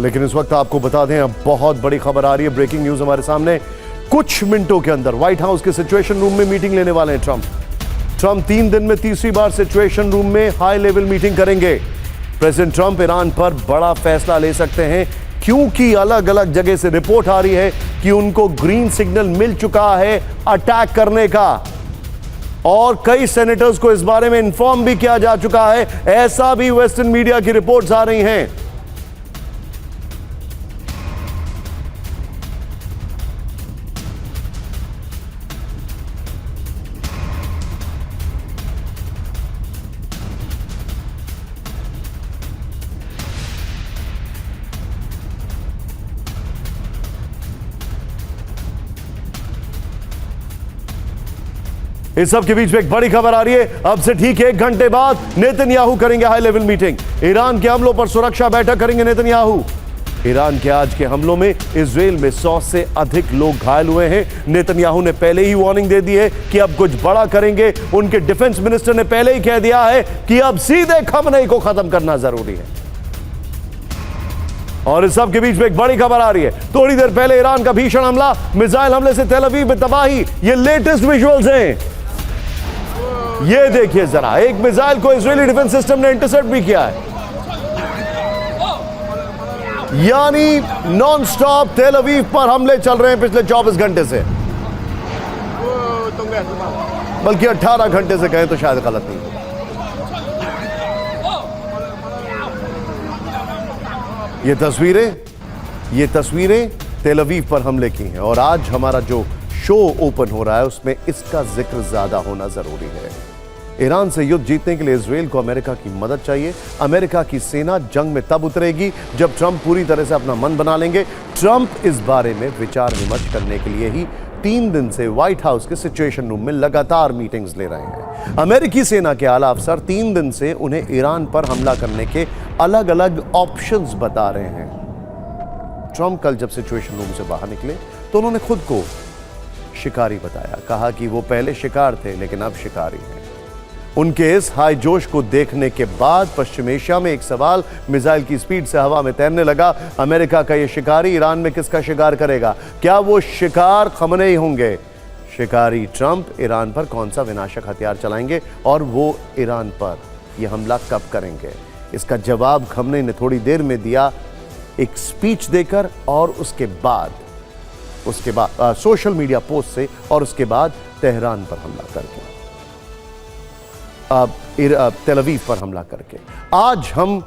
लेकिन इस वक्त आपको बता दें, अब बहुत बड़ी खबर आ रही है, ब्रेकिंग न्यूज हमारे सामने। कुछ मिनटों के अंदर व्हाइट हाउस के सिचुएशन रूम में मीटिंग लेने वाले हैं ट्रंप 3 दिन में तीसरी बार सिचुएशन रूम में हाई लेवल मीटिंग करेंगे। प्रेसिडेंट ट्रंप ईरान पर बड़ा फैसला ले सकते हैं, क्योंकि अलग अलग जगह से रिपोर्ट आ रही है कि उनको ग्रीन सिग्नल मिल चुका है अटैक करने का, और कई सेनेटर्स को इस बारे में इन्फॉर्म भी किया जा चुका है। ऐसा भी वेस्टर्न मीडिया की रिपोर्ट्स आ रही हैं। इस सब के बीच में एक बड़ी खबर आ रही है। अब से ठीक 1 घंटे बाद नेतन्याहू करेंगे हाई लेवल मीटिंग। ईरान के हमलों पर सुरक्षा बैठक करेंगे नेतन्याहू। ईरान के आज के हमलों में इजराइल में 100 से अधिक लोग घायल हुए हैं। नेतन्याहू ने पहले ही वार्निंग दे दी है कि अब कुछ बड़ा करेंगे। उनके डिफेंस मिनिस्टर ने पहले ही कह दिया है कि अब सीधे खमनेई को खत्म करना जरूरी है। और इस सब के बीच में एक बड़ी खबर आ रही है। थोड़ी देर पहले ईरान का भीषण हमला, मिसाइल हमले से तेल अवीव में तबाही। ये लेटेस्ट विजुअल्स हैं। ये देखिए जरा, एक मिसाइल को इजरायली डिफेंस सिस्टम ने इंटरसेप्ट भी किया है। यानी नॉन स्टॉप तेल अवीव पर हमले चल रहे हैं पिछले 24 घंटे से, बल्कि 18 घंटे से कहें तो शायद गलत नहीं। ये तस्वीरें तेल अवीव पर हमले की हैं, और आज हमारा जो शो ओपन हो रहा है उसमें इसका जिक्र ज्यादा होना जरूरी है। ईरान से युद्ध जीतने के लिए इजराइल को अमेरिका की मदद चाहिए। अमेरिका की सेना जंग में तब उतरेगी जब ट्रंप पूरी तरह से अपना मन बना लेंगे। ट्रंप इस बारे में विचार विमर्श करने के लिए ही 3 दिन से व्हाइट हाउस के सिचुएशन रूम में लगातार मीटिंग्स ले रहे हैं। अमेरिकी सेना के आला अफसर 3 दिन से उन्हें ईरान पर हमला करने के अलग अलग ऑप्शंस बता रहे हैं। ट्रंप कल जब सिचुएशन रूम से बाहर निकले तो उन्होंने खुद को शिकारी बताया, कहा कि वो पहले शिकार थे लेकिन अब शिकारी हैं। उनके इस हाई जोश को देखने के बाद पश्चिम एशिया में एक सवाल मिसाइल की स्पीड से हवा में तैरने लगा। अमेरिका का ये शिकारी ईरान में किसका शिकार करेगा? क्या वो शिकार खमनेई होंगे? शिकारी ट्रंप ईरान पर कौन सा विनाशक हथियार चलाएंगे और वो ईरान पर यह हमला कब करेंगे? इसका जवाब खमनेई ने थोड़ी देर में दिया, एक स्पीच देकर, और उसके बाद सोशल मीडिया पोस्ट से, और उसके बाद तेहरान पर हमला करके, तेल अवीव पर हमला करके। आज हम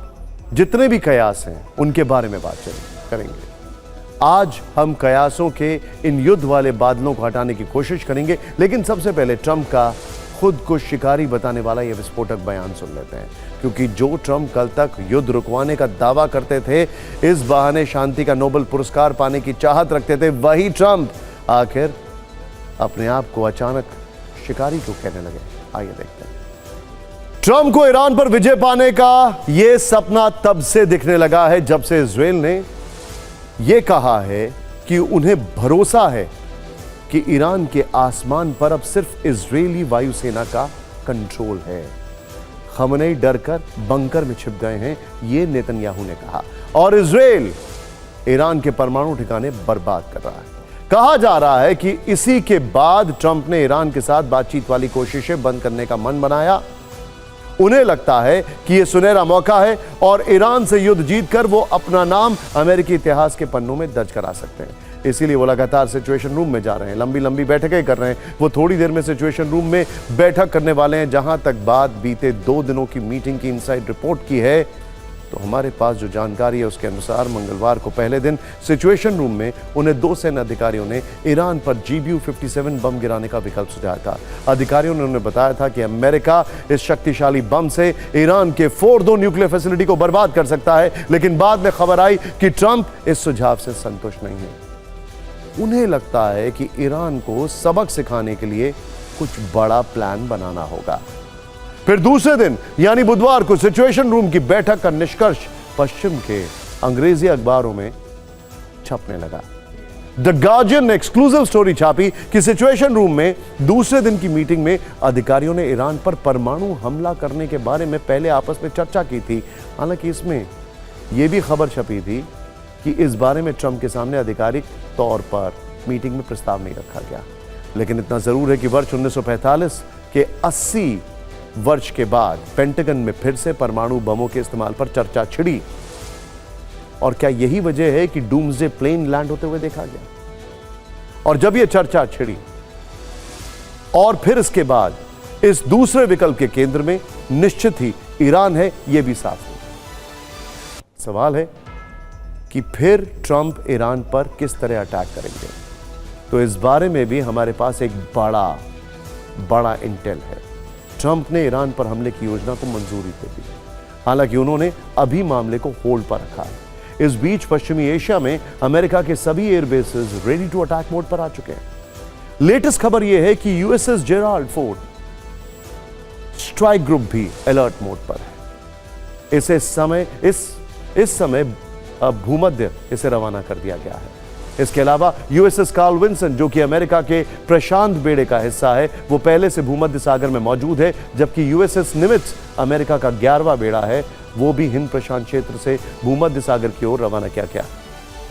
जितने भी कयास हैं उनके बारे में बात करेंगे। आज हम कयासों के इन युद्ध वाले बादलों को हटाने की कोशिश करेंगे, लेकिन सबसे पहले ट्रंप का खुद को शिकारी बताने वाला यह विस्फोटक बयान सुन लेते हैं। क्योंकि जो ट्रंप कल तक युद्ध रुकवाने का दावा करते थे, इस बहाने शांति का नोबेल पुरस्कार पाने की चाहत रखते थे, वही ट्रंप आखिर अपने आप को अचानक शिकारी क्यों कहने लगे? आइए देखते हैं। ट्रंप को ईरान पर विजय पाने का यह सपना तब से दिखने लगा है जब से इजराइल ने यह कहा है कि उन्हें भरोसा है कि ईरान के आसमान पर अब सिर्फ इजरायली वायुसेना का कंट्रोल है। खमनेई डरकर बंकर में छिप गए हैं, यह नेतन्याहू ने कहा, और इजराइल ईरान के परमाणु ठिकाने बर्बाद कर रहा है। कहा जा रहा है कि इसी के बाद ट्रंप ने ईरान के साथ बातचीत वाली कोशिशें बंद करने का मन बनाया। उन्हें लगता है कि यह सुनहरा मौका है और ईरान से युद्ध जीतकर वो अपना नाम अमेरिकी इतिहास के पन्नों में दर्ज करा सकते हैं। इसीलिए वो लगातार सिचुएशन रूम में जा रहे हैं, लंबी लंबी बैठकें कर रहे हैं। वो थोड़ी देर में सिचुएशन रूम में बैठक करने वाले हैं। जहां तक बात बीते 2 दिनों की मीटिंग की इनसाइड रिपोर्ट की है, तो हमारे पास जो जानकारी है उसके अनुसार मंगलवार को पहले दिन सिचुएशन रूम में उन्हें 2 सैन्य अधिकारियों ने ईरान पर GBU-57 बम गिराने का विकल्प सुझाया था। अधिकारियों ने उन्हें बताया था कि अमेरिका इस शक्तिशाली बम से ईरान के फोर्डो न्यूक्लियर फैसिलिटी को बर्बाद कर सकता है, लेकिन बाद में खबर आई कि ट्रंप इस सुझाव से संतुष्ट नहीं है। उन्हें लगता है कि ईरान को सबक सिखाने के लिए कुछ बड़ा प्लान बनाना होगा। फिर दूसरे दिन यानी बुधवार को सिचुएशन रूम की बैठक का निष्कर्ष पश्चिम के अंग्रेजी अखबारों में छपने लगा। द गार्जियन ने एक्सक्लूसिव स्टोरी छापी कि सिचुएशन रूम में दूसरे दिन की मीटिंग में अधिकारियों ने ईरान पर परमाणु हमला करने के बारे में पहले आपस में चर्चा की थी। हालांकि इसमें यह भी खबर छपी थी कि इस बारे में ट्रंप के सामने आधिकारिक तौर पर मीटिंग में प्रस्ताव नहीं रखा गया। लेकिन इतना जरूर है कि वर्ष 1945 के 80 वर्ष के बाद पेंटागन में फिर से परमाणु बमों के इस्तेमाल पर चर्चा छिड़ी। और क्या यही वजह है कि डूम्सडे प्लेन लैंड होते हुए देखा गया? और जब यह चर्चा छिड़ी और फिर इसके बाद इस दूसरे विकल्प के केंद्र में निश्चित ही ईरान है, यह भी साफ है। सवाल है कि फिर ट्रंप ईरान पर किस तरह अटैक करेंगे। तो इस बारे में भी हमारे पास एक बड़ा इंटेल है। ट्रंप ने ईरान पर हमले की योजना को मंजूरी दे दी, हालांकि उन्होंने अभी मामले को होल्ड पर रखा है। इस बीच पश्चिमी एशिया में अमेरिका के सभी airbases ready to attack mode पर आ चुके हैं। लेटेस्ट खबर यह है कि USS Gerald Ford strike group भी अलर्ट मोड पर है। इस समय भूमध्य इसे रवाना कर दिया गया है। इसके अलावा यूएसएस कार्ल विंसन, जो कि अमेरिका के प्रशांत बेड़े का हिस्सा है, वो पहले से भूमध्य सागर में मौजूद है, जबकि यूएसएस निमित्ज अमेरिका का 11वां बेड़ा है, वो भी हिंद प्रशांत क्षेत्र से भूमध्य सागर की ओर रवाना किया गया।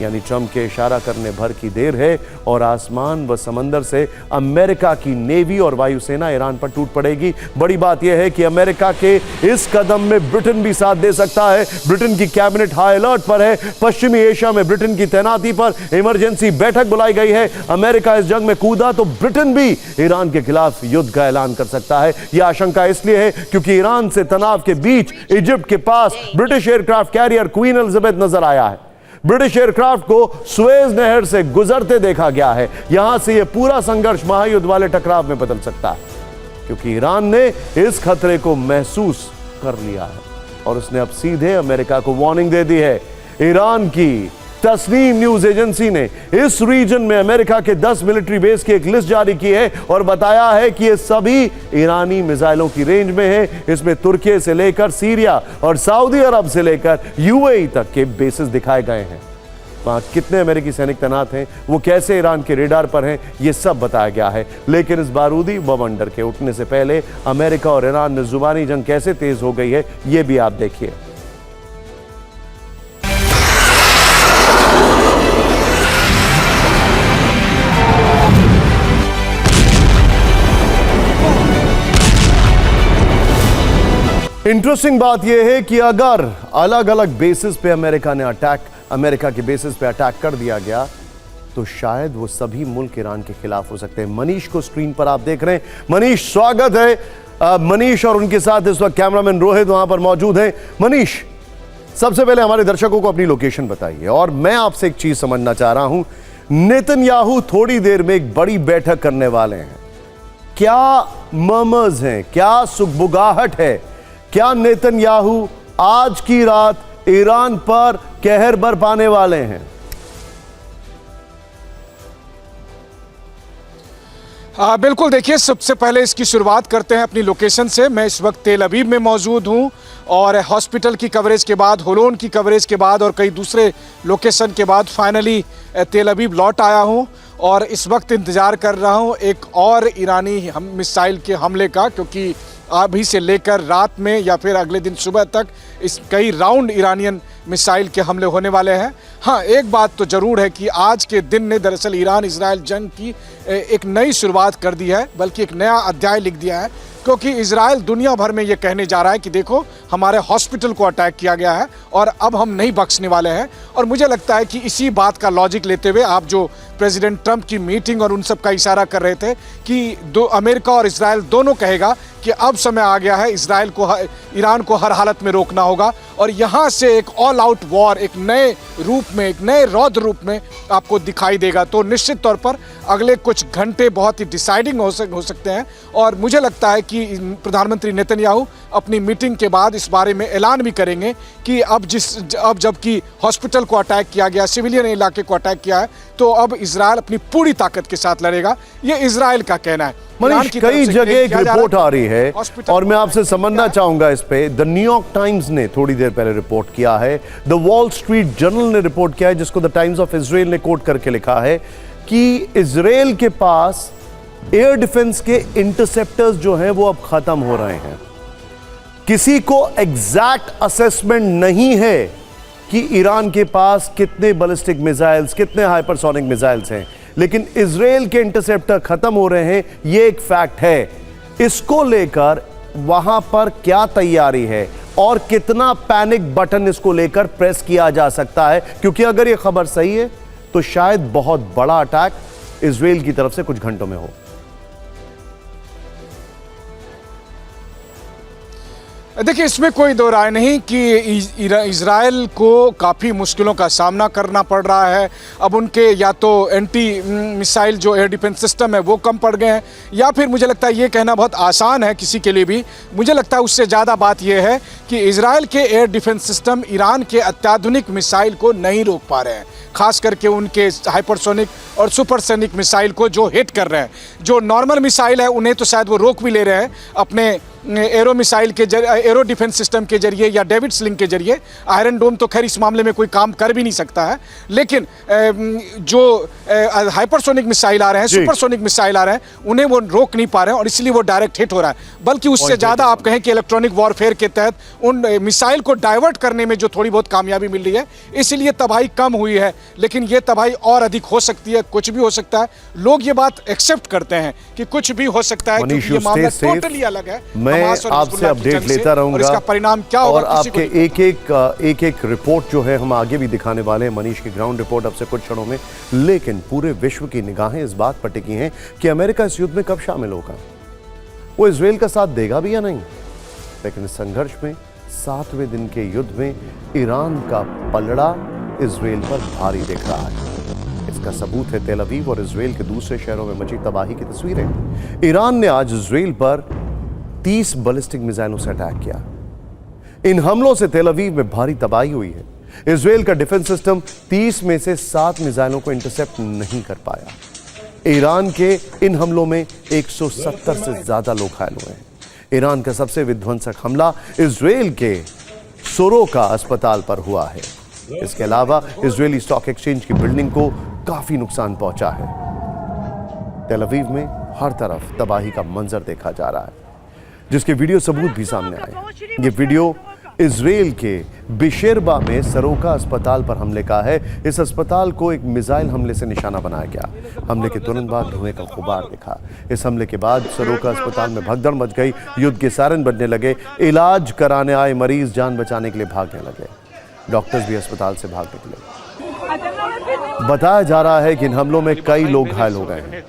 यानी ट्रंप के इशारा करने भर की देर है और आसमान व समंदर से अमेरिका की नेवी और वायुसेना ईरान पर टूट पड़ेगी। बड़ी बात यह है कि अमेरिका के इस कदम में ब्रिटेन भी साथ दे सकता है। ब्रिटेन की कैबिनेट हाई अलर्ट पर है। पश्चिमी एशिया में ब्रिटेन की तैनाती पर इमरजेंसी बैठक बुलाई गई है। अमेरिका इस जंग में कूदा तो ब्रिटेन भी ईरान के खिलाफ युद्ध का ऐलान कर सकता है। यह आशंका इसलिए है क्योंकि ईरान से तनाव के बीच इजिप्ट के पास British aircraft carrier Queen Elizabeth नजर आया है। ब्रिटिश एयरक्राफ्ट को सुएज नहर से गुजरते देखा गया है। यहां से यह पूरा संघर्ष महायुद्ध वाले टकराव में बदल सकता है, क्योंकि ईरान ने इस खतरे को महसूस कर लिया है और उसने अब सीधे अमेरिका को वार्निंग दे दी है। ईरान की तस्नीम न्यूज एजेंसी ने इस रीजन में अमेरिका के 10 मिलिट्री बेस की एक लिस्ट जारी की है और बताया है कि ये सभी ईरानी मिसाइलों की रेंज में है। इसमें तुर्की से लेकर सीरिया और सऊदी अरब से लेकर यूएई तक के बेसेस दिखाए गए हैं। वहां कितने अमेरिकी सैनिक तैनात हैं, वो कैसे ईरान के रेडार पर हैं, ये सब बताया गया है। लेकिन इस बारूदी बवंडर के उठने से पहले अमेरिका और ईरान में जुबानी जंग कैसे तेज हो गई है, ये भी आप देखिए। इंटरेस्टिंग बात यह है कि अगर अलग अलग बेसिस पे अमेरिका के बेसिस पे अटैक कर दिया गया तो शायद वो सभी मुल्क ईरान के खिलाफ हो सकते हैं। मनीष को स्क्रीन पर आप देख रहे हैं। मनीष, स्वागत है। मनीष और उनके साथ इस वक्त कैमरामैन रोहित वहां पर मौजूद हैं। मनीष, सबसे पहले हमारे दर्शकों को अपनी लोकेशन बताइए और मैं आपसे एक चीज समझना चाह रहा हूं। नेतन्याहू थोड़ी देर में एक बड़ी बैठक करने वाले हैं। क्या मर्मर्स हैं, क्या सुगबुगाहट है? क्या नेतन्याहू आज की रात ईरान पर कहर बरपाने वाले हैं? बिल्कुल, देखिए, सबसे पहले इसकी शुरुआत करते हैं अपनी लोकेशन से। मैं इस वक्त तेल अवीव में मौजूद हूं और हॉस्पिटल की कवरेज के बाद, होलोन की कवरेज के बाद और कई दूसरे लोकेशन के बाद फाइनली तेल अवीव लौट आया हूं और इस वक्त इंतज़ार कर रहा हूं एक और ईरानी मिसाइल के हमले का, क्योंकि अभी से लेकर रात में या फिर अगले दिन सुबह तक इस कई राउंड ईरानियन मिसाइल के हमले होने वाले हैं। हाँ, एक बात तो ज़रूर है कि आज के दिन ने दरअसल ईरान इजराइल जंग की एक नई शुरुआत कर दी है, बल्कि एक नया अध्याय लिख दिया है, क्योंकि इजराइल दुनिया भर में ये कहने जा रहा है कि देखो, हमारे हॉस्पिटल को अटैक किया गया है और अब हम नहीं बख्शने वाले हैं। और मुझे लगता है कि इसी बात का लॉजिक लेते हुए आप जो प्रेसिडेंट ट्रंप की मीटिंग और उन सब का इशारा कर रहे थे कि अमेरिका और इजराइल दोनों कहेगा कि अब समय आ गया है, ईरान को हर हालत में रोकना होगा और यहाँ से एक ऑल आउट वॉर एक नए रूप में, एक नए रौद्र रूप में आपको दिखाई देगा। तो निश्चित तौर पर अगले कुछ घंटे बहुत ही डिसाइडिंग हो सकते हैं और मुझे लगता है कि प्रधानमंत्री नेतन्याहू अपनी मीटिंग के बाद इस बारे में ऐलान भी करेंगे कि अब जबकि हॉस्पिटल को अटैक किया गया, सिविलियन इलाके को अटैक किया है, तो अब इजराइल अपनी पूरी ताकत के साथ लड़ेगा। ये इजराइल का कहना है। मनीष, कई जगह एक रिपोर्ट आ रही है और मैं आपसे समझना चाहूंगा इस पे। द न्यूयॉर्क टाइम्स ने थोड़ी देर पहले रिपोर्ट किया है, द वॉल स्ट्रीट जर्नल ने रिपोर्ट किया है, जिसको द टाइम्स ऑफ इजराइल ने कोट करके लिखा है कि इजराइल के पास एयर डिफेंस के इंटरसेप्टर्स जो हैं वो अब खत्म हो रहे हैं। किसी को एग्जैक्ट असेसमेंट नहीं है कि ईरान के पास कितने बैलिस्टिक मिसाइल्स, कितने हाइपरसोनिक मिसाइल्स हैं, लेकिन इजराइल के इंटरसेप्टर खत्म हो रहे हैं, यह एक फैक्ट है। इसको लेकर वहां पर क्या तैयारी है और कितना पैनिक बटन इसको लेकर प्रेस किया जा सकता है, क्योंकि अगर यह खबर सही है तो शायद बहुत बड़ा अटैक इजराइल की तरफ से कुछ घंटों में हो। देखिए, इसमें कोई दो राय नहीं कि इजराइल को काफ़ी मुश्किलों का सामना करना पड़ रहा है। अब उनके या तो एंटी मिसाइल जो एयर डिफेंस सिस्टम है वो कम पड़ गए हैं, या फिर मुझे लगता है ये कहना बहुत आसान है किसी के लिए भी, मुझे लगता है उससे ज़्यादा बात यह है कि इजराइल के एयर डिफेंस सिस्टम ईरान के अत्याधुनिक मिसाइल को नहीं रोक पा रहे हैं, खास करके उनके हाइपरसोनिक और सुपरसोनिक मिसाइल को जो हिट कर रहे हैं। जो नॉर्मल मिसाइल है उन्हें तो शायद वो रोक भी ले रहे हैं अपने एरो मिसाइल के एरो डिफेंस सिस्टम के जरिए या डेविड स्लिंग के जरिए। आयरन डोम तो खैर इस मामले में कोई काम कर भी नहीं सकता है, लेकिन जो हाइपरसोनिक मिसाइल आ रहे हैं, सुपरसोनिक मिसाइल आ रहे हैं, उन्हें वो रोक नहीं पा रहे हैं और इसलिए वो डायरेक्ट हिट हो रहा है। बल्कि उससे ज़्यादा आप कहें कि इलेक्ट्रॉनिक वॉरफेयर के तहत उन मिसाइल को डाइवर्ट करने में जो थोड़ी बहुत कामयाबी मिल रही है, इसलिए तबाही कम हुई है। लेकिन ये तबाही और अधिक हो सकती है, कुछ भी हो सकता है। लोग ये बात एक्सेप्ट करते हैं कि कुछ भी हो सकता है, क्योंकि ये मामला टोटली अलग है। मैं आपसे अपडेट लेता रहूंगा और इसका परिणाम क्या होगा, और आपके एक रिपोर्ट जो है हम आगे भी दिखाने वाले हैं, मनीष की ग्राउंड रिपोर्ट अब से कुछ क्षणों में। लेकिन पूरे विश्व की निगाहें इस बात पर टिकी हैं कि अमेरिका इस युद्ध में कब शामिल होगा, वो इजराइल का साथ देगा भी या नहीं। लेकिन इस संघर्ष में 7वें दिन के युद्ध में ईरान का पलड़ा इजराइल पर भारी दिख रहा है। इसका सबूत है तेल अवीव और इजराइल के दूसरे शहरों में मची तबाही की तस्वीरें। ईरान ने आज इजराइल पर 30 बैलिस्टिक मिसाइलों से अटैक किया। इन हमलों से तेल अवीव में भारी तबाही हुई है। इजराइल का डिफेंस सिस्टम 30 में से 7 मिसाइलों को इंटरसेप्ट नहीं कर पाया। ईरान के इन हमलों में 170 से ज्यादा लोग घायल हुए हैं। ईरान का सबसे विध्वंसक हमला इजराइल के सोरोका अस्पताल पर हुआ है। इसके अलावा इजरायली स्टॉक एक्सचेंज की बिल्डिंग को काफी नुकसान पहुंचा है। तेल अवीव में हर तरफ तबाही का मंजर देखा जा रहा है, जिसके वीडियो सबूत भी सामने आए। ये वीडियो इजराइल के बिशेरबा में सरोका अस्पताल पर हमले का है। इस अस्पताल को एक मिसाइल हमले से निशाना बनाया गया। हमले के तुरंत बाद धुएं का गुबार दिखा। इस हमले के बाद सरोका अस्पताल में भगदड़ मच गई। युद्ध के सायरन बजने लगे। इलाज कराने आए मरीज जान बचाने के लिए भागने लगे। डॉक्टर्स भी अस्पताल से भाग निकले। बताया जा रहा है कि इन हमलों में कई लोग घायल हो गए हैं।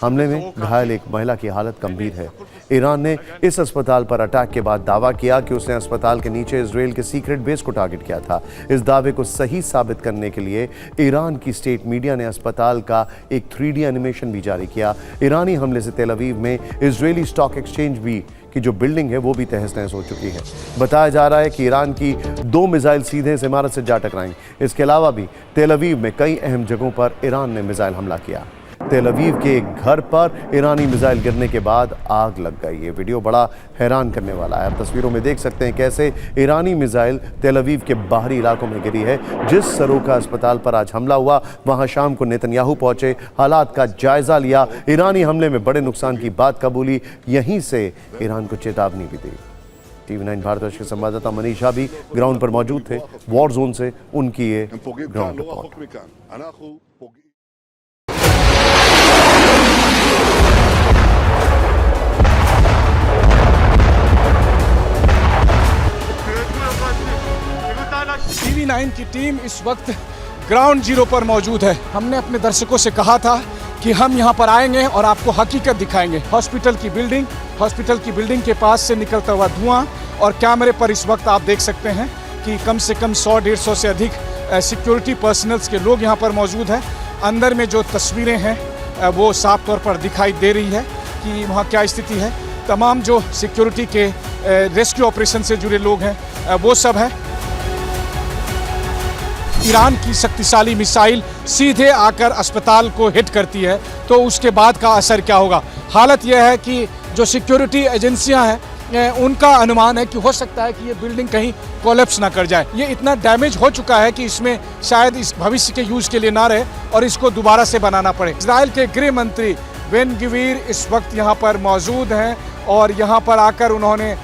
हमले में घायल एक महिला की हालत गंभीर है। ईरान ने इस अस्पताल पर अटैक के बाद दावा किया कि उसने अस्पताल के नीचे इजराइल के सीक्रेट बेस को टारगेट किया था। इस दावे को सही साबित करने के लिए ईरान की स्टेट मीडिया ने अस्पताल का एक 3D एनिमेशन भी जारी किया। ईरानी हमले से तेल अवीव में इजरायली स्टॉक एक्सचेंज भी की जो बिल्डिंग है वो भी तहस नहस हो चुकी है। बताया जा रहा है कि ईरान की 2 मिसाइल सीधे इस इमारत से जा टकराई। इसके अलावा भी तेल अवीव में कई अहम जगहों पर ईरान ने मिसाइल हमला किया। तेल अवीव के एक घर पर ईरानी मिसाइल गिरने के बाद आग लग गई। ये वीडियो बड़ा हैरान करने वाला है। आप तस्वीरों में देख सकते हैं कैसे ईरानी मिसाइल तेल अवीव के बाहरी इलाकों में गिरी है। जिस सरोका अस्पताल पर आज हमला हुआ वहां शाम को नेतन्याहू पहुंचे, हालात का जायजा लिया। ईरानी हमले में बड़े नुकसान की बात कबूली, यहीं से ईरान को चेतावनी भी दी। TV9 भारतवर्ष के संवाददाता मनीष झा भी ग्राउंड पर मौजूद थे। वॉर जोन से उनकी ये ग्राउंड रिपोर्ट। TV9 की टीम इस वक्त ग्राउंड जीरो पर मौजूद है। हमने अपने दर्शकों से कहा था कि हम यहाँ पर आएंगे और आपको हकीकत दिखाएंगे। हॉस्पिटल की बिल्डिंग के पास से निकलता हुआ धुआं, और कैमरे पर इस वक्त आप देख सकते हैं कि कम से कम 100-150 से अधिक सिक्योरिटी पर्सनल्स के लोग यहाँ पर मौजूद हैं। अंदर में जो तस्वीरें हैं वो साफ तौर पर दिखाई दे रही है कि वहाँ क्या स्थिति है। तमाम जो सिक्योरिटी के रेस्क्यू ऑपरेशन से जुड़े लोग हैं वो सब हैं। ईरान की शक्तिशाली मिसाइल सीधे आकर अस्पताल को हिट करती है तो उसके बाद का असर क्या होगा। हालत यह है कि जो सिक्योरिटी एजेंसियां हैं उनका अनुमान है कि हो सकता है कि ये बिल्डिंग कहीं कोलैप्स ना कर जाए। ये इतना डैमेज हो चुका है कि इसमें शायद इस भविष्य के यूज़ के लिए ना रहे और इसको दोबारा से बनाना पड़े। इजराइल के गृह मंत्री बेन गवीर इस वक्त यहाँ पर मौजूद हैं और यहाँ पर आकर उन्होंने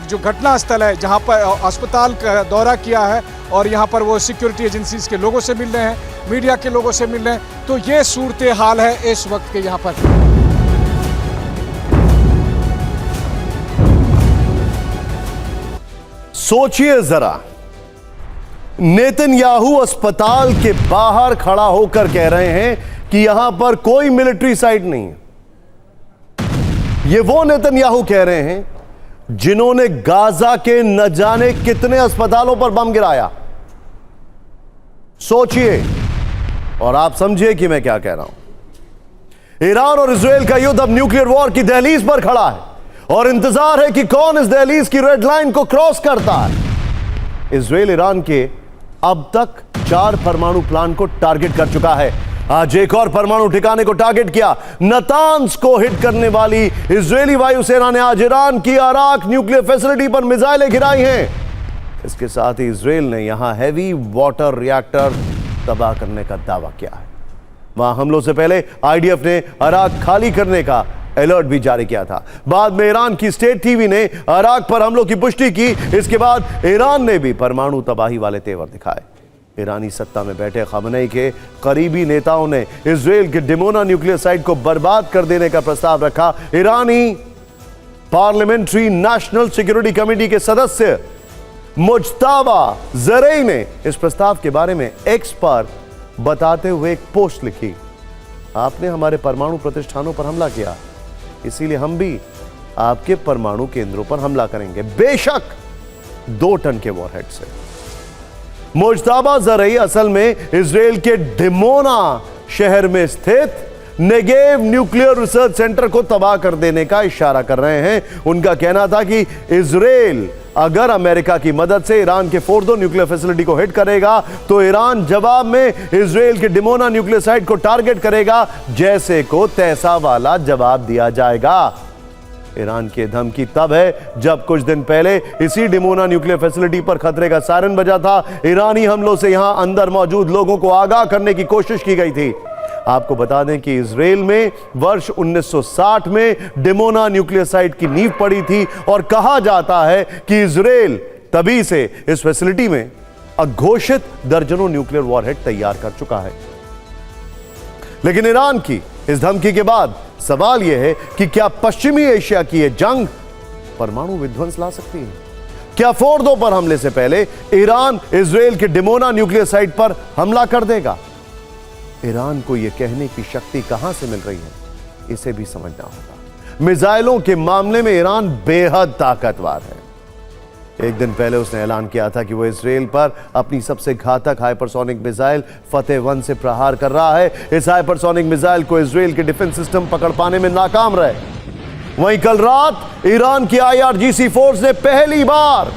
जो घटना स्थल है जहाँ पर अस्पताल का दौरा किया है और यहाँ पर वो सिक्योरिटी एजेंसीज के लोगों से मिल रहे हैं, मीडिया के लोगों से मिल रहे हैं। तो ये सूरत हाल है इस वक्त के यहाँ पर। सोचिए जरा, नेतन्याहू अस्पताल के बाहर खड़ा होकर कह रहे हैं कि यहां पर कोई मिलिट्री साइट नहीं है। ये वो नेतन्याहू कह रहे हैं जिन्होंने गाजा के न जाने कितने अस्पतालों पर बम गिराया। सोचिए और आप समझिए कि मैं क्या कह रहा हूं। ईरान और इजराइल का युद्ध अब न्यूक्लियर वॉर की दहलीज पर खड़ा है और इंतजार है कि कौन इस दहलीज की रेड लाइन को क्रॉस करता है। इजराइल ईरान के अब तक 4 परमाणु प्लांट को टारगेट कर चुका है। आज एक और परमाणु ठिकाने को टारगेट किया। नतान्स को हिट करने वाली इजरायली वायुसेना ने आज ईरान की अराक न्यूक्लियर फैसिलिटी पर मिसाइलें गिराई हैं। इसके साथ ही इजराइल ने यहां हैवी वाटर रिएक्टर तबाह करने का दावा किया है। वहां हमलों से पहले आईडीएफ ने अराक खाली करने का अलर्ट भी जारी किया था। बाद में ईरान की स्टेट टीवी ने अराक पर हमलों की पुष्टि की। इसके बाद ईरान ने भी परमाणु तबाही वाले तेवर दिखाए। ईरानी सत्ता में बैठे खमेनी के करीबी नेताओं ने इजराइल के डिमोना न्यूक्लियर साइट को बर्बाद कर देने का प्रस्ताव रखा। ईरानी पार्लियामेंट्री नेशनल सिक्योरिटी कमेटी के सदस्य मुज्तबा ज़रई ने इस प्रस्ताव के बारे में एक्स पर बताते हुए एक पोस्ट लिखी। आपने हमारे परमाणु प्रतिष्ठानों पर हमला किया, इसीलिए हम भी आपके परमाणु केंद्रों पर हमला करेंगे, बेशक 2 टन के वॉरहेड से। मुज्तबा ज़रई असल में इजराइल के डिमोना शहर में स्थित नेगेव न्यूक्लियर रिसर्च सेंटर को तबाह कर देने का इशारा कर रहे हैं। उनका कहना था कि इजराइल अगर अमेरिका की मदद से ईरान के फोर्दो न्यूक्लियर फैसिलिटी को हिट करेगा तो ईरान जवाब में इजराइल के डिमोना न्यूक्लियर साइट को टारगेट करेगा। जैसे को तैसा वाला जवाब दिया जाएगा। ईरान की धमकी तब है जब कुछ दिन पहले इसी डिमोना न्यूक्लियर फैसिलिटी पर खतरे का सायरन बजा था। ईरानी हमलों से यहां अंदर मौजूद लोगों को आगाह करने की कोशिश की गई थी। आपको बता दें कि इजराइल में वर्ष 1960 में डिमोना न्यूक्लियर साइट की नींव पड़ी थी और कहा जाता है कि इजराइल तभी से इस फैसिलिटी में अघोषित दर्जनों न्यूक्लियर वॉरहेड तैयार कर चुका है। लेकिन ईरान की इस धमकी के बाद सवाल यह है कि क्या पश्चिमी एशिया की यह जंग परमाणु विध्वंस ला सकती है? क्या फोर्दो पर हमले से पहले ईरान इजराइल के डिमोना न्यूक्लियर साइट पर हमला कर देगा? ईरान को यह कहने की शक्ति कहां से मिल रही है, इसे भी समझना होगा। मिसाइलों के मामले में ईरान बेहद ताकतवर है। एक दिन पहले उसने ऐलान किया था कि वो इजराइल पर अपनी सबसे घातक हाइपरसोनिक मिसाइल फतेह-1 से प्रहार कर रहा है। इस हाइपरसोनिक मिसाइल को इजराइल के डिफेंस सिस्टम पकड़ पाने में नाकाम रहे। वहीं कल रात ईरान की IRGC फोर्स ने पहली बार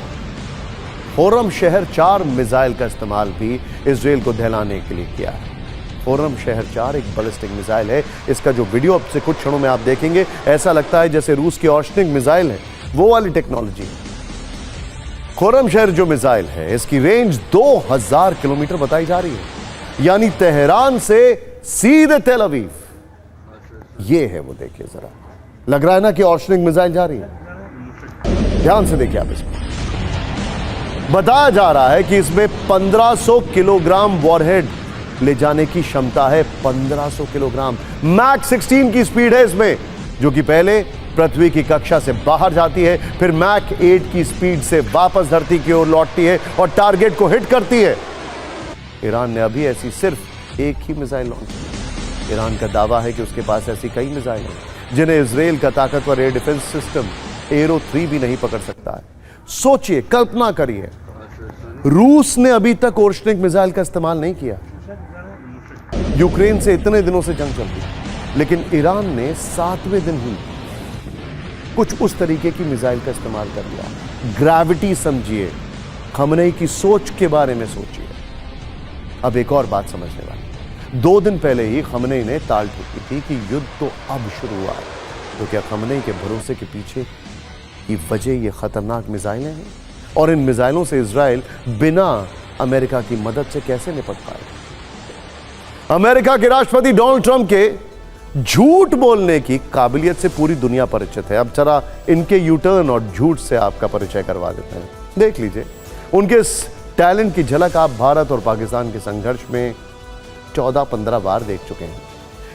खुर्रम शहर 4 मिसाइल का इस्तेमाल भी इजराइल को दहलाने के लिए किया है। खुर्रम शहर 4 एक बैलिस्टिक मिसाइल है। इसका जो वीडियो अब से कुछ क्षणों में आप देखेंगे, ऐसा लगता है जैसे रूस की ऑर्शनिक मिसाइल है, वो वाली टेक्नोलॉजी। खुर्रम शहर जो मिसाइल है, इसकी रेंज 2000 किलोमीटर बताई जा रही है, यानी तेहरान से सीधे तेल अवीव। ये है वो, देखिए जरा, लग रहा है ना कि ऑर्शनिक मिसाइल जा रही है। ध्यान से देखिए आप इसको। बताया जा रहा है कि इसमें 1500 किलोग्राम वॉरहेड ले जाने की क्षमता है। 1500 किलोग्राम। मैक 16 की स्पीड है इसमें, जो कि पहले पृथ्वी की कक्षा से बाहर जाती है, फिर मैक 8 की स्पीड से वापस धरती की ओर लौटती है और टारगेट को हिट करती है। ईरान ने अभी ऐसी सिर्फ एक ही मिसाइल लॉन्च की। ईरान का दावा है कि उसके पास ऐसी कई मिसाइल हैं जिन्हें इजराइल का ताकतवर एयर डिफेंस सिस्टम एरो 3 भी नहीं पकड़ सकता है। सोचिए, कल्पना करिए, रूस ने अभी तक ओर्शनिक मिसाइल का इस्तेमाल नहीं किया। यूक्रेन से इतने दिनों से जंग चल रही है, लेकिन ईरान ने 7वें दिन ही कुछ उस तरीके की मिसाइल का इस्तेमाल कर लिया। ग्रेविटी समझिए, खमेनी की सोच के बारे में सोचिए। अब एक और बात समझने वाली, 2 दिन पहले ही खमेनी ने ताल ठोकी थी कि युद्ध तो अब शुरू हुआ है। तो क्या खमेनी के भरोसे के पीछे की वजह ये खतरनाक मिसाइलें हैं? और इन मिसाइलों से इजराइल बिना अमेरिका की मदद से कैसे निपट पाएगा? अमेरिका के राष्ट्रपति डोनाल्ड ट्रंप के झूठ बोलने की काबिलियत से पूरी दुनिया परिचित है। अब जरा इनके यूटर्न और झूठ से आपका परिचय करवा देते हैं। देख लीजिए, उनके इस टैलेंट की झलक आप भारत और पाकिस्तान के संघर्ष में 14-15 बार देख चुके हैं।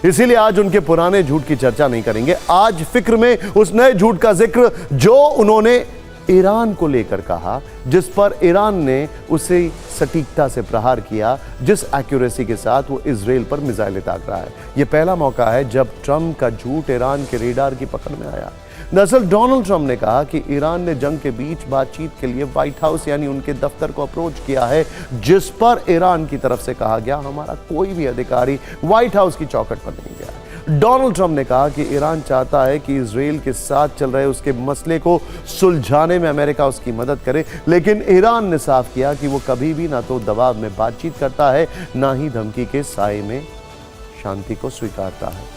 इसीलिए आज उनके पुराने झूठ की चर्चा नहीं करेंगे। आज फिक्र में उस नए झूठ का जिक्र जो उन्होंने ईरान को लेकर कहा, जिस पर ईरान ने उसे सटीकता से प्रहार किया, जिस एक्यूरेसी के साथ वो इजराइल पर मिसाइलें दाग रहा है। यह पहला मौका है जब ट्रंप का झूठ ईरान के रेडार की पकड़ में आया। दरअसल डोनाल्ड ट्रंप ने कहा कि ईरान ने जंग के बीच बातचीत के लिए व्हाइट हाउस यानी उनके दफ्तर को अप्रोच किया है, जिस पर ईरान की तरफ से कहा गया हमारा कोई भी अधिकारी व्हाइट हाउस की चौखट पर नहीं गया। डोनाल्ड ट्रंप ने कहा कि ईरान चाहता है कि इजराइल के साथ चल रहे उसके मसले को सुलझाने में अमेरिका उसकी मदद करे, लेकिन ईरान ने साफ किया कि वो कभी भी ना तो दबाव में बातचीत करता है, ना ही धमकी के साए में शांति को स्वीकारता है।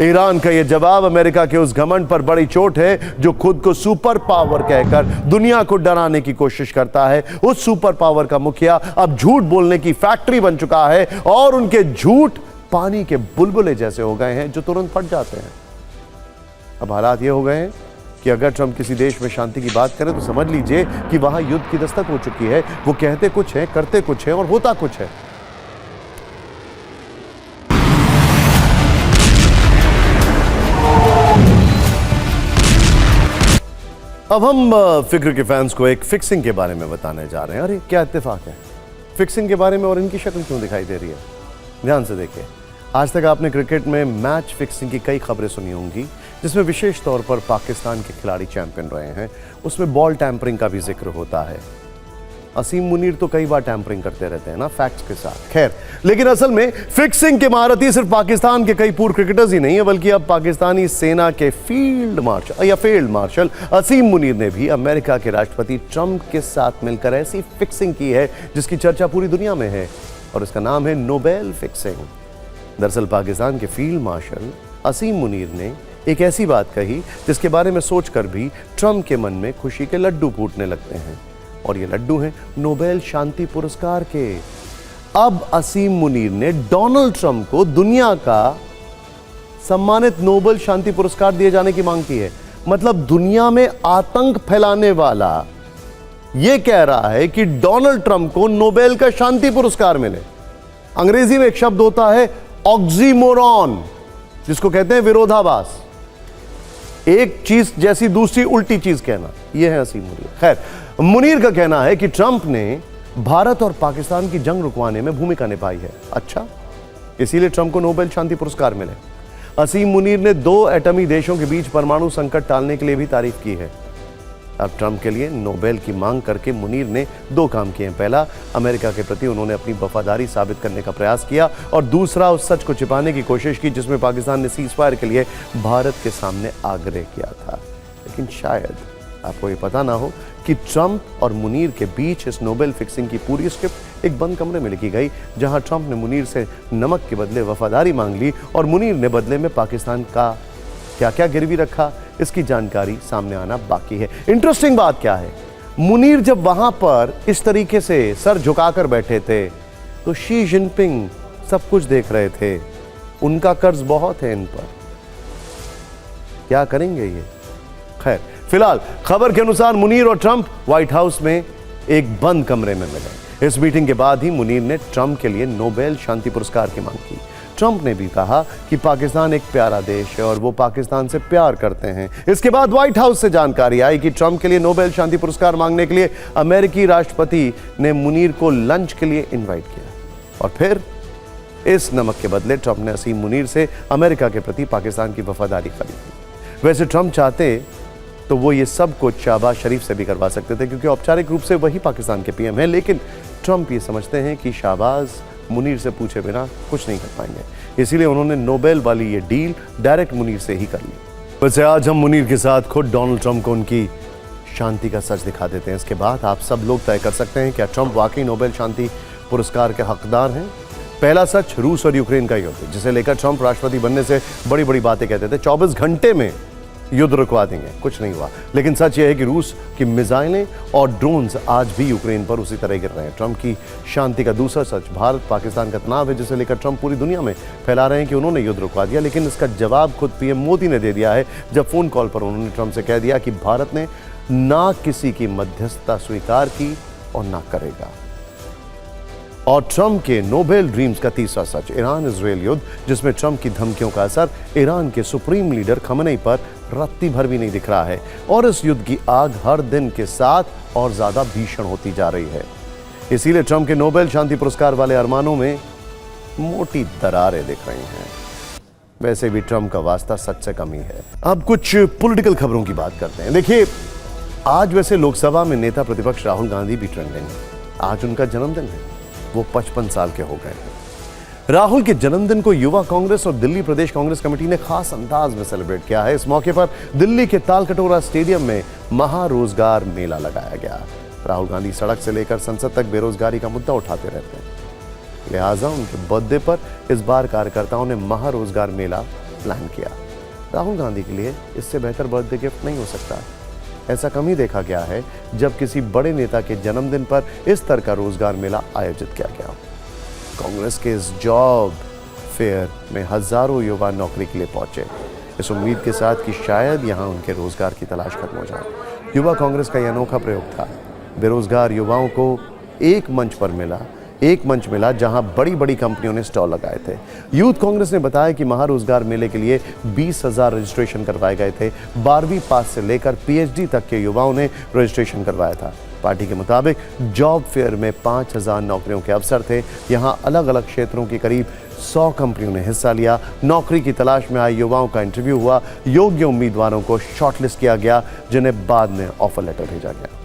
ईरान का यह जवाब अमेरिका के उस घमंड पर बड़ी चोट है जो खुद को सुपर पावर कहकर दुनिया को डराने की कोशिश करता है। उस सुपर पावर का मुखिया अब झूठ बोलने की फैक्ट्री बन चुका है और उनके झूठ पानी के बुलबुले जैसे हो गए हैं जो तुरंत फट जाते हैं। अब हालात ये हो गए हैं कि अगर ट्रंप किसी देश में शांति की बात करें तो समझ लीजिए कि वहां युद्ध की दस्तक हो चुकी है। वो कहते कुछ है, करते कुछ है और होता कुछ है। अब हम फिक्र के फैंस को एक फिक्सिंग के बारे में बताने जा रहे हैं। अरे क्या इत्तेफाक है, फिक्सिंग के बारे में और इनकी शक्ल क्यों दिखाई दे रही है? ध्यान से देखिए। आज तक आपने क्रिकेट में मैच फिक्सिंग की कई खबरें सुनी होंगी, जिसमें विशेष तौर पर पाकिस्तान के खिलाड़ी चैंपियन रहे हैं। उसमें बॉल टैंपरिंग का भी जिक्र होता है। असीम मुनीर तो कई बार टैंपरिंग करते रहते हैं ना, फैक्ट्स के साथ। खैर, लेकिन असल में फिक्सिंग के महारथी सिर्फ पाकिस्तान के कई पूर्व क्रिकेटर्स ही नहीं है, बल्कि अब पाकिस्तानी सेना के फील्ड मार्शल असीम मुनीर ने भी अमेरिका के राष्ट्रपति ट्रंप के साथ मिलकर ऐसी फिक्सिंग की है जिसकी चर्चा पूरी दुनिया में है, और इसका नाम है नोबेल फिक्सिंग। दरअसल पाकिस्तान के फील्ड मार्शल असीम मुनीर ने एक ऐसी बात कही जिसके बारे में सोचकर भी ट्रंप के मन में खुशी के लड्डू फूटने लगते हैं, और ये लड्डू हैं नोबेल शांति पुरस्कार के। अब असीम मुनीर ने डोनाल्ड ट्रंप को दुनिया का सम्मानित नोबेल शांति पुरस्कार दिए जाने की मांग की है। मतलब दुनिया में आतंक फैलाने वाला यह कह रहा है कि डोनाल्ड ट्रंप को नोबेल का शांति पुरस्कार मिले। अंग्रेजी में एक शब्द होता है ऑक्सीमोरॉन, जिसको कहते हैं विरोधाभास। एक चीज जैसी दूसरी उल्टी चीज कहना, यह है असीम मुनीर। खैर, मुनीर का कहना है कि ट्रंप ने भारत और पाकिस्तान की जंग रुकवाने में भूमिका निभाई है। अच्छा, इसीलिए ट्रंप को नोबेल शांति पुरस्कार मिले। असीम मुनीर ने 2 एटमी देशों के बीच परमाणु संकट टालने के लिए भी तारीफ की है। अब ट्रंप के लिए नोबेल की मांग करके मुनीर ने 2 काम किए हैं। पहला, अमेरिका के प्रति उन्होंने अपनी वफादारी साबित करने का प्रयास किया, और दूसरा, उस सच को छिपाने की कोशिश की जिसमें पाकिस्तान ने सीज फायर के लिए भारत के सामने आग्रह किया था। लेकिन शायद आपको ये पता ना हो कि ट्रंप और मुनीर के बीच इस नोबेल फिक्सिंग की पूरी स्क्रिप्ट एक बंद कमरे में लिखी गई, जहां ट्रंप ने मुनीर से नमक के बदले वफादारी मांग ली और मुनीर ने बदले में पाकिस्तान का क्या क्या गिरवी रखा, इसकी जानकारी सामने आना बाकी है। इंटरेस्टिंग बात क्या है, मुनीर जब वहां पर इस तरीके से सर झुकाकर बैठे थे तो शी जिनपिंग सब कुछ देख रहे थे। उनका कर्ज बहुत है इन पर, क्या करेंगे ये? खैर, फिलहाल खबर के अनुसार मुनीर और ट्रंप व्हाइट हाउस में एक बंद कमरे में मिले। इस मीटिंग के बाद ही मुनीर ने ट्रंप के लिए नोबेल शांति पुरस्कार की मांग की। ट्रंप ने भी कहा कि पाकिस्तान एक प्यारा देश है और वो पाकिस्तान से प्यार करते हैं। इसके बाद व्हाइट हाउस से जानकारी आई कि ट्रंप के लिए नोबेल शांति पुरस्कार मांगने के लिए अमेरिकी राष्ट्रपति ने मुनीर को लंच के लिए इनवाइट किया, और फिर इस नमक के बदले ट्रंप ने असीम मुनीर से अमेरिका के प्रति पाकिस्तान की वफादारी खरीदी। वैसे ट्रंप चाहते तो वो ये सब कुछ शहबाज शरीफ से भी करवा सकते थे, क्योंकि औपचारिक रूप से वही पाकिस्तान के पीएम हैं, लेकिन ट्रंप ये समझते हैं कि शहबाज मुनीर से पूछे बिना कुछ नहीं कर पाएंगे। इसीलिए उन्होंने नोबेल वाली ये डील डायरेक्ट मुनीर से ही कर ली। वैसे आज हम मुनीर के साथ खुद डोनाल्ड ट्रंप को उनकी शांति का सच दिखा देते हैं। इसके बाद आप सब लोग तय कर सकते हैं क्या ट्रंप वाकई नोबेल शांति पुरस्कार के हकदार हैं। पहला सच रूस और यूक्रेन का युद्ध, जिसे लेकर ट्रंप राष्ट्रपति बनने से बड़ी बड़ी बातें कहते थे। 24 घंटे में युद्ध रुकवा देंगे, कुछ नहीं हुआ। लेकिन सच यह है कि रूस की मिसाइलें और ड्रोन्स आज भी यूक्रेन पर उसी तरह गिर रहे हैं। ट्रंप की शांति का दूसरा सच भारत पाकिस्तान का तनाव है, जिसे लेकर ट्रंप पूरी दुनिया में फैला रहे हैं कि उन्होंने युद्ध रुकवा दिया। लेकिन इसका जवाब खुद पीएम मोदी ने दे दिया है, जब फोन कॉल पर उन्होंने ट्रंप से कह दिया कि भारत ने ना किसी की मध्यस्थता स्वीकार की और ना करेगा। और ट्रंप के नोबेल ड्रीम्स का तीसरा सच, ईरान इजरायल युद्ध, जिसमें ट्रंप की धमकियों का असर ईरान के सुप्रीम लीडर खमेनी पर रत्ती भर भी नहीं दिख रहा है और इस युद्ध की आग हर दिन के साथ और ज्यादा भीषण होती जा रही है। इसीलिए ट्रंप के नोबेल शांति पुरस्कार वाले अरमानों में मोटी दरारें दिख रही हैं। वैसे भी ट्रंप का वास्ता सच से कम ही है। अब कुछ पॉलिटिकल खबरों की बात करते हैं। देखिए, आज वैसे लोकसभा में नेता प्रतिपक्ष राहुल गांधी भी ट्रेंडिंग है। आज उनका जन्मदिन है, वो 55 साल के हो गए हैं। राहुल के जन्मदिन को युवा कांग्रेस और दिल्ली प्रदेश कांग्रेस कमेटी ने खास अंदाज में सेलिब्रेट किया है। इस मौके पर दिल्ली के तालकटोरा स्टेडियम में महारोजगार मेला लगाया गया। राहुल गांधी सड़क से लेकर संसद तक बेरोजगारी का मुद्दा उठाते रहते हैं, लिहाजा उनके बर्थडे पर इस बार कार्यकर्ताओं ने महारोजगार मेला प्लान किया। राहुल गांधी के लिए इससे बेहतर बर्थडे गिफ्ट नहीं हो सकता। ऐसा कम ही देखा गया है जब किसी बड़े नेता के जन्मदिन पर इस तरह का रोजगार मेला आयोजित किया गया। कांग्रेस के इस जॉब फेयर में हजारों युवा नौकरी के लिए पहुंचे, इस उम्मीद के साथ कि शायद यहां उनके रोजगार की तलाश खत्म हो जाए। युवा कांग्रेस का यह अनोखा प्रयोग था। बेरोजगार युवाओं को एक मंच मिला जहां बड़ी बड़ी कंपनियों ने स्टॉल लगाए थे। यूथ कांग्रेस ने बताया कि महारोजगार मेले के लिए 20,000 रजिस्ट्रेशन करवाए गए थे। 12वीं पास से लेकर PhD तक के युवाओं ने रजिस्ट्रेशन करवाया था। पार्टी के मुताबिक जॉब फेयर में 5,000 नौकरियों के अवसर थे। यहां अलग अलग क्षेत्रों की करीब 100 कंपनियों ने हिस्सा लिया। नौकरी की तलाश में आए युवाओं का इंटरव्यू हुआ। योग्य उम्मीदवारों को शॉर्टलिस्ट किया गया, जिन्हें बाद में ऑफर लेटर भेजा गया।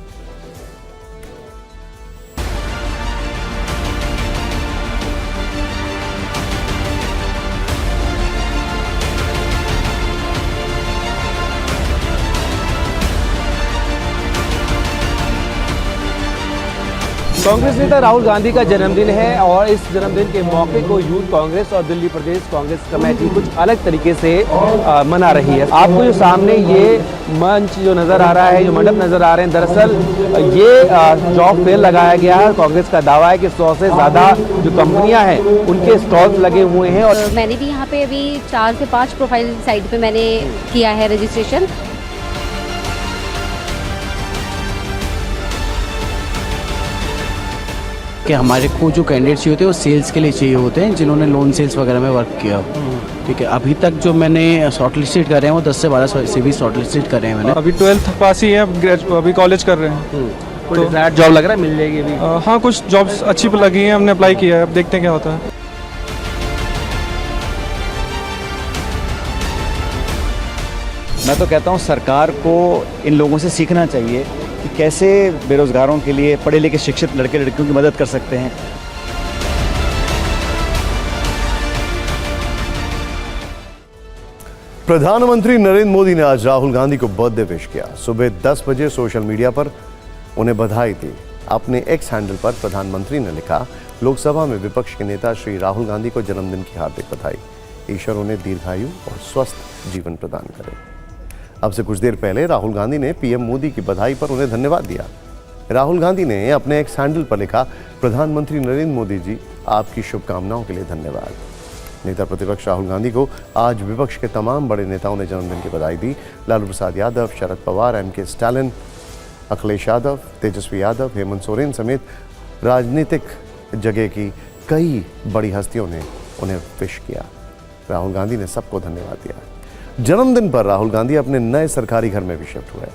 कांग्रेस नेता राहुल गांधी का जन्मदिन है और इस जन्मदिन के मौके को यूथ कांग्रेस और दिल्ली प्रदेश कांग्रेस कमेटी कुछ अलग तरीके से मना रही है। आपको जो सामने ये मंच जो नज़र आ रहा है, जो मंडप नज़र आ रहे हैं, दरअसल ये जॉब फेयर लगाया गया है। कांग्रेस का दावा है कि 100 से ज़्यादा जो कंपनियां हैं उनके स्टॉल्स लगे हुए हैं। और मैंने भी यहाँ पे अभी 4 से 5 प्रोफाइल साइट पे मैंने किया है रजिस्ट्रेशन। कि हमारे को जो कैंडिडेट चाहिए होते हैं वो सेल्स के लिए चाहिए होते हैं, जिन्होंने लोन सेल्स वगैरह में वर्क किया। ठीक है, अभी तक जो मैंने शॉर्ट लिस्टेड कर रहे हैं वो 10 से 12 से भी शॉर्ट लिस्टेड कर रहे हैं मैंने। अभी 12th पास ही है, अभी कॉलेज कर रहे हैं। तो डिजायर्ड जॉब लग रहा है, मिल जाएगी अभी? हाँ, कुछ जॉब्स अच्छी लगी हैं, हमने अप्लाई किया है, अब देखते हैं क्या होता है। मैं तो कहता हूँ सरकार को इन लोगों से सीखना चाहिए कि कैसे बेरोजगारों के लिए पढ़े लिखे शिक्षित लड़के लड़कियों की मदद कर सकते हैं। प्रधानमंत्री नरेंद्र मोदी ने आज राहुल गांधी को बर्थडे विश किया। सुबह 10 बजे सोशल मीडिया पर उन्हें बधाई दी। अपने एक्स हैंडल पर प्रधानमंत्री ने लिखा, लोकसभा में विपक्ष के नेता श्री राहुल गांधी को जन्मदिन की हार्दिक बधाई। ईश्वर उन्हें दीर्घायु और स्वस्थ जीवन प्रदान करे। अब से कुछ देर पहले राहुल गांधी ने पीएम मोदी की बधाई पर उन्हें धन्यवाद दिया। राहुल गांधी ने अपने एक्स हैंडल पर लिखा, प्रधानमंत्री नरेंद्र मोदी जी, आपकी शुभकामनाओं के लिए धन्यवाद। नेता प्रतिपक्ष राहुल गांधी को आज विपक्ष के तमाम बड़े नेताओं ने जन्मदिन की बधाई दी। लालू प्रसाद यादव, शरद पवार, MK स्टालिन, अखिलेश यादव, तेजस्वी यादव, हेमंत सोरेन समेत राजनीतिक जगह की कई बड़ी हस्तियों ने उन्हें विश किया। राहुल गांधी ने सबको धन्यवाद दिया। जन्मदिन पर राहुल गांधी अपने नए सरकारी घर में भी शिफ्ट हुए।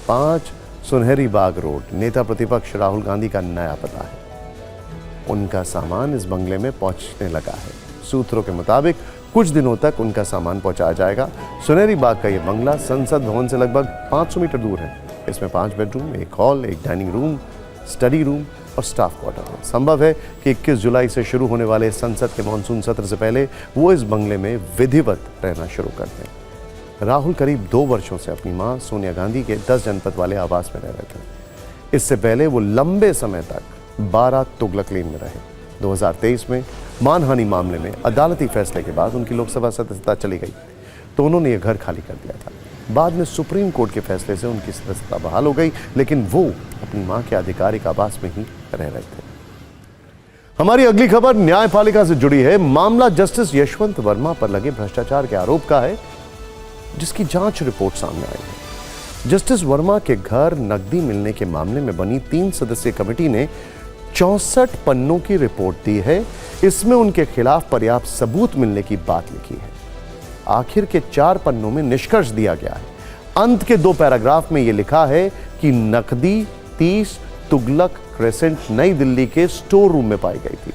5 सुनहरी बाग रोड नेता प्रतिपक्ष राहुल गांधी का नया पता है। उनका सामान इस बंगले में पहुंचने लगा है। सूत्रों के मुताबिक कुछ दिनों तक उनका सामान पहुंचाया जाएगा। सुनहरी बाग का यह बंगला संसद भवन से लगभग 500 मीटर दूर है। इसमें 5 bedroom, 1 hall, 1 dining room, study room और स्टाफ क्वार्टर है। संभव है कि 21 जुलाई से शुरू होने वाले संसद के मानसून सत्र से पहले वो इस बंगले में विधिवत रहना शुरू कर दें। राहुल करीब 2 वर्षों से अपनी मां सोनिया गांधी के 10 जनपद वाले आवास में रह रहे थे। इससे पहले वो लंबे समय तक 12 तुगलक लेन में रहे। 2023 में मानहानि मामले में अदालती फैसले के बाद उनकी लोकसभा सदस्यता चली गई, तो उन्होंने ये घर खाली कर दिया था। बाद में सुप्रीम कोर्ट के फैसले से उनकी सदस्यता बहाल हो गई, लेकिन वो अपनी मां के आधिकारिक आवास में ही रह रहे थे। हमारी अगली खबर न्यायपालिका से जुड़ी है। मामला जस्टिस यशवंत वर्मा पर लगे भ्रष्टाचार के आरोप का है, जिसकी जांच रिपोर्ट सामने आई है। जस्टिस वर्मा के घर नकदी मिलने के मामले में बनी 3 सदस्यीय कमेटी ने 64 पन्नों की रिपोर्ट दी है। इसमें उनके खिलाफ पर्याप्त सबूत मिलने की बात लिखी है। आखिर के 4 पन्नों में निष्कर्ष दिया गया है। अंत के 2 पैराग्राफ में यह लिखा है कि नकदी 30 तुगलक क्रेसेंट नई दिल्ली के स्टोर रूम में पाई गई थी।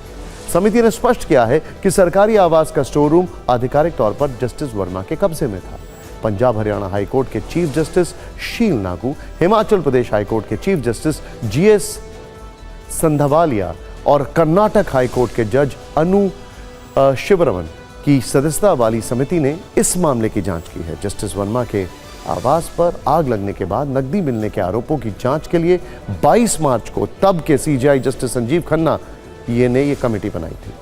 समिति ने स्पष्ट किया है कि सरकारी आवास का स्टोर रूम आधिकारिक तौर पर जस्टिस वर्मा के कब्जे में था। पंजाब हरियाणा हाईकोर्ट के चीफ जस्टिस शील नागू, हिमाचल प्रदेश हाईकोर्ट के चीफ जस्टिस GS संधावालिया और कर्नाटक हाईकोर्ट के जज अनु शिवरमन की सदस्यता वाली समिति ने इस मामले की जांच की है। जस्टिस वर्मा के आवास पर आग लगने के बाद नकदी मिलने के आरोपों की जांच के लिए 22 मार्च को तब के CJI जस्टिस संजीव खन्ना ने ये कमेटी बनाई थी।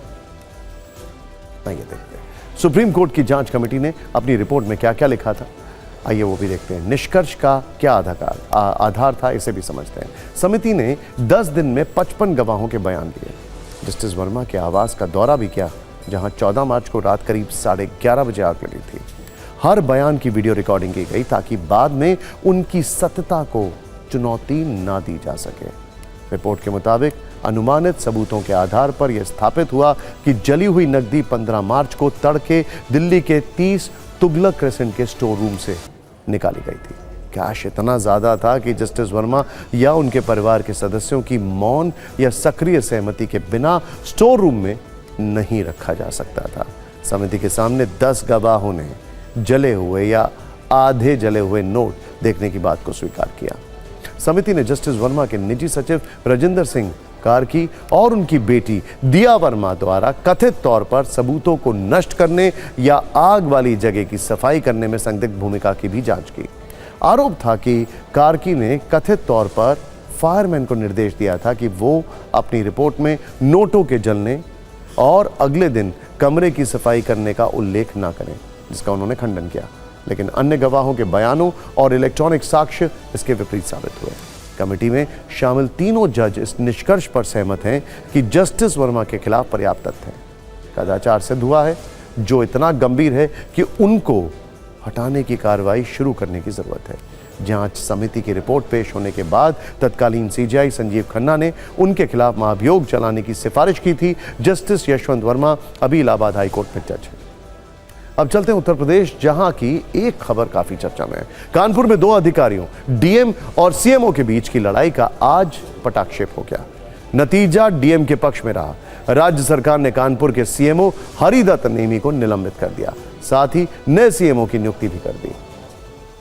आइए देखते हैं सुप्रीम कोर्ट की जांच कमेटी ने अपनी रिपोर्ट में क्या क्या लिखा था। आइए वो भी देखते हैं। निष्कर्ष का क्या आधार था, इसे भी समझते हैं। समिति ने 10 दिन में 55 गवाहों के बयान दिए। जस्टिस वर्मा के आवास का दौरा भी किया, जहां 14 मार्च को रात करीब 11:30 बजे आग लगी थी। हर बयान की वीडियो रिकॉर्डिंग की गई ताकि बाद में उनकी सत्यता को चुनौती ना दी जा सके। रिपोर्ट के मुताबिक अनुमानित सबूतों के आधार पर यह स्थापित हुआ कि जली हुई नकदी 15 मार्च को तड़के दिल्ली के 30 तुगलक क्रेसेंट के स्टोर रूम से निकाली गई थी। कैश इतना ज्यादा था कि जस्टिस वर्मा या उनके परिवार के सदस्यों की मौन या सक्रिय सहमति के बिना स्टोर रूम में नहीं रखा जा सकता था। समिति के सामने 10 गवाहों ने जले हुए या आधे जले हुए नोट देखने की बात को स्वीकार किया। समिति ने जस्टिस वर्मा के निजी सचिव राजेंद्र सिंह कार्की और उनकी बेटी दिया वर्मा द्वारा कथित तौर पर सबूतों को नष्ट करने या आग वाली जगह की सफाई करने में संदिग्ध भूमिका की भी जांच की। आरोप था कि कार्की ने कथित तौर पर फायरमैन को निर्देश दिया था कि वो अपनी रिपोर्ट में नोटों के जलने और अगले दिन कमरे की सफाई करने का उल्लेख न करें, जिसका उन्होंने खंडन किया। लेकिन अन्य गवाहों के बयानों और इलेक्ट्रॉनिक साक्ष्य इसके विपरीत साबित हुए। कमेटी में शामिल तीनों जज इस निष्कर्ष पर सहमत हैं कि जस्टिस वर्मा के खिलाफ पर्याप्त तथ्य हैं। कदाचार सिद्ध हुआ है, जो इतना गंभीर है कि उनको हटाने की कार्रवाई शुरू करने की जरूरत है। जांच समिति की रिपोर्ट पेश होने के बाद तत्कालीन CJI संजीव खन्ना ने उनके खिलाफ महाभियोग चलाने की सिफारिश की थी। जस्टिस यशवंत वर्मा अभी इलाहाबाद हाईकोर्ट में जज हैं। अब चलते हैं उत्तर प्रदेश, जहां की एक खबर काफी चर्चा में है। कानपुर में 2 अधिकारियों DM और CMO के बीच की लड़ाई का आज पटाक्षेप हो गया। नतीजा DM के पक्ष में रहा। राज्य सरकार ने कानपुर के CMO हरिदत्त नेमी को निलंबित कर दिया, साथ ही नए CMO की नियुक्ति भी कर दी।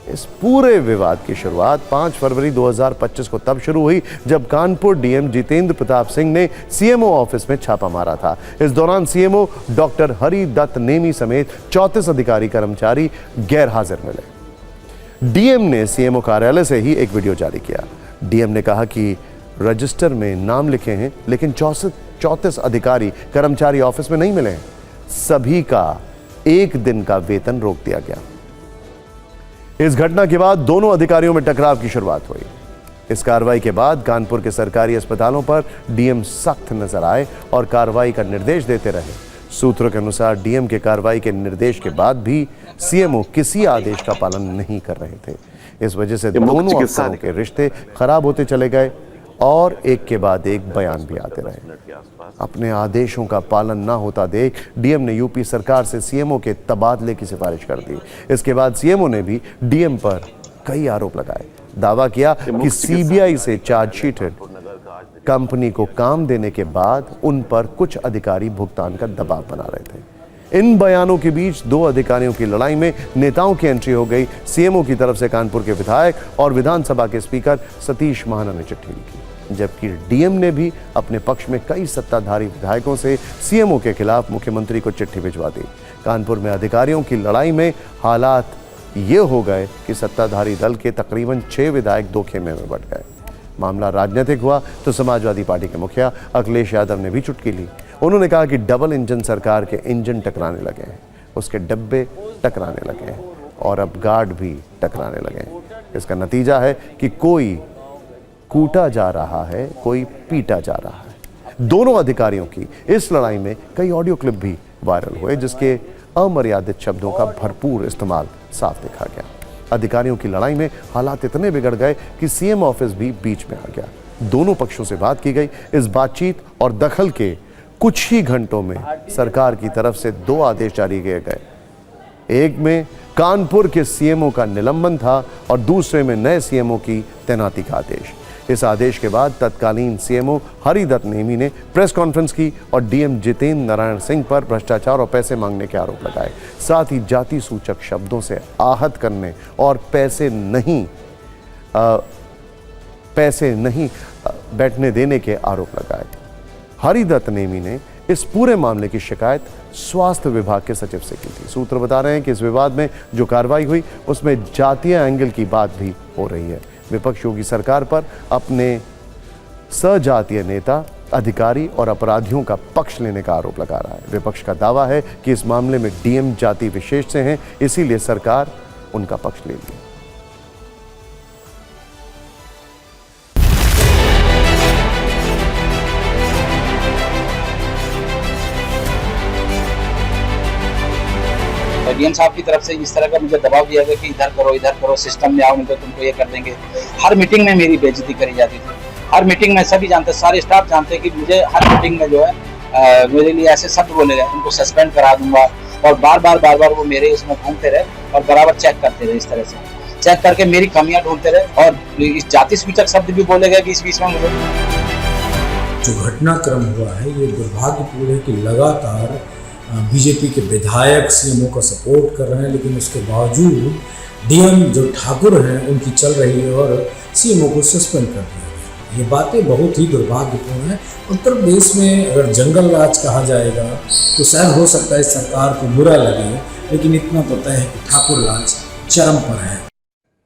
इस पूरे विवाद की शुरुआत 5 फरवरी 2025 को तब शुरू हुई जब कानपुर DM जितेंद्र प्रताप सिंह ने CMO ऑफिस में छापा मारा था। इस दौरान CMO डॉक्टर हरिदत्त नेमी समेत 34 अधिकारी कर्मचारी गैर हाजिर मिले। DM ने CMO कार्यालय से ही एक वीडियो जारी किया। DM ने कहा कि रजिस्टर में नाम लिखे हैं, लेकिन 34 अधिकारी कर्मचारी ऑफिस में नहीं मिले हैं। सभी का 1 दिन का वेतन रोक दिया गया। इस घटना के बाद दोनों अधिकारियों में टकराव की शुरुआत हुई। इस कार्रवाई के बाद कानपुर के सरकारी अस्पतालों पर DM सख्त नजर आए और कार्रवाई का निर्देश देते रहे। सूत्रों के अनुसार DM के कार्रवाई के निर्देश के बाद भी CMO किसी आदेश का पालन नहीं कर रहे थे। इस वजह से दोनों अफसरों के रिश्ते खराब होते चले गए और एक के बाद एक बयान भी आते रहे। अपने आदेशों का पालन ना होता देख DM ने यूपी सरकार से CMO के तबादले की सिफारिश कर दी। इसके बाद CMO ने भी DM पर कई आरोप लगाए। दावा किया कि CBI से चार्जशीटेड कंपनी को काम देने के बाद उन पर कुछ अधिकारी भुगतान का दबाव बना रहे थे। इन बयानों के बीच 2 अधिकारियों की लड़ाई में नेताओं की एंट्री हो गई। CMO की तरफ से कानपुर के विधायक और विधानसभा के स्पीकर सतीश महाना ने चिट्ठी लिखी, जबकि DM ने भी अपने पक्ष में कई सत्ताधारी विधायकों से CMO के खिलाफ मुख्यमंत्री को चिट्ठी भिजवा दी। कानपुर में अधिकारियों की लड़ाई में हालात ये हो गए कि सत्ताधारी दल के तकरीबन 6 विधायक 2 खेमे में बट गए। मामला राजनीतिक हुआ तो समाजवादी पार्टी के मुखिया अखिलेश यादव ने भी चुटकी ली। उन्होंने कहा कि डबल इंजन सरकार के इंजन टकराने लगे हैं, उसके डब्बे टकराने लगे हैं और अब गार्ड भी टकराने लगे हैं। इसका नतीजा है कि कोई कूटा जा रहा है, कोई पीटा जा रहा है। दोनों अधिकारियों की इस लड़ाई में कई ऑडियो क्लिप भी वायरल हुए, जिसके अमर्यादित शब्दों का भरपूर इस्तेमाल साफ देखा गया। अधिकारियों की लड़ाई में हालात इतने बिगड़ गए कि सीएम ऑफिस भी बीच में आ गया। दोनों पक्षों से बात की गई। इस बातचीत और दखल के कुछ ही घंटों में सरकार की तरफ से 2 आदेश जारी किए गए। एक में कानपुर के सीएमओ का निलंबन था और दूसरे में नए सीएमओ की तैनाती का आदेश। इस आदेश के बाद तत्कालीन सीएमओ हरिदत्त नेमी ने प्रेस कॉन्फ्रेंस की और डीएम जितेंद्र नारायण सिंह पर भ्रष्टाचार और पैसे मांगने के आरोप लगाए। साथ ही जाति सूचक शब्दों से आहत करने और पैसे नहीं बैठने देने के आरोप लगाए। हरिदत्त नेमी ने इस पूरे मामले की शिकायत स्वास्थ्य विभाग के सचिव से की थी। सूत्र बता रहे हैं कि इस विवाद में जो कार्रवाई हुई उसमें जातीय एंगल की बात भी हो रही है। विपक्ष योगी सरकार पर अपने सजातीय नेता, अधिकारी और अपराधियों का पक्ष लेने का आरोप लगा रहा है। विपक्ष का दावा है कि इस मामले में डीएम जाति विशेष से हैं, इसीलिए सरकार उनका पक्ष ले ली। डीएम साहब की तरफ से इस तरह का मुझे दबाव दिया गया कि इधर करो, सिस्टम में आओ, नहीं तो तुमको ये कर देंगे। हर मीटिंग में मेरी बेइज्जती करी जाती थी। हर मीटिंग में सभी जानते, सारे स्टाफ जानते हैं कि मुझे हर मीटिंग में जो है मेरे लिए ऐसे शब्द बोले गए, उनको सस्पेंड करा दूंगा। और बार बार वो मेरे इसमें घूमते रहे और बराबर चेक करते रहे। इस तरह से चेक करके मेरी कमियां ढूंढते रहे और इस जाति सूचक शब्द भी बोले गए कि इस बीच में मुझे जो घटनाक्रम हुआ है ये दुर्भाग्यपूर्ण है कि लगातार बीजेपी के विधायक सीएमओ का सपोर्ट कर रहे हैं, लेकिन उसके बावजूद डीएम जो ठाकुर हैं उनकी चल रही है और सीएमओ को सस्पेंड कर दिया गया। ये बातें बहुत ही दुर्भाग्यपूर्ण है। उत्तर प्रदेश में अगर जंगल राज कहा जाएगा तो शायद हो सकता है सरकार को बुरा लगे, लेकिन इतना पता है कि ठाकुर राज चरम पर है।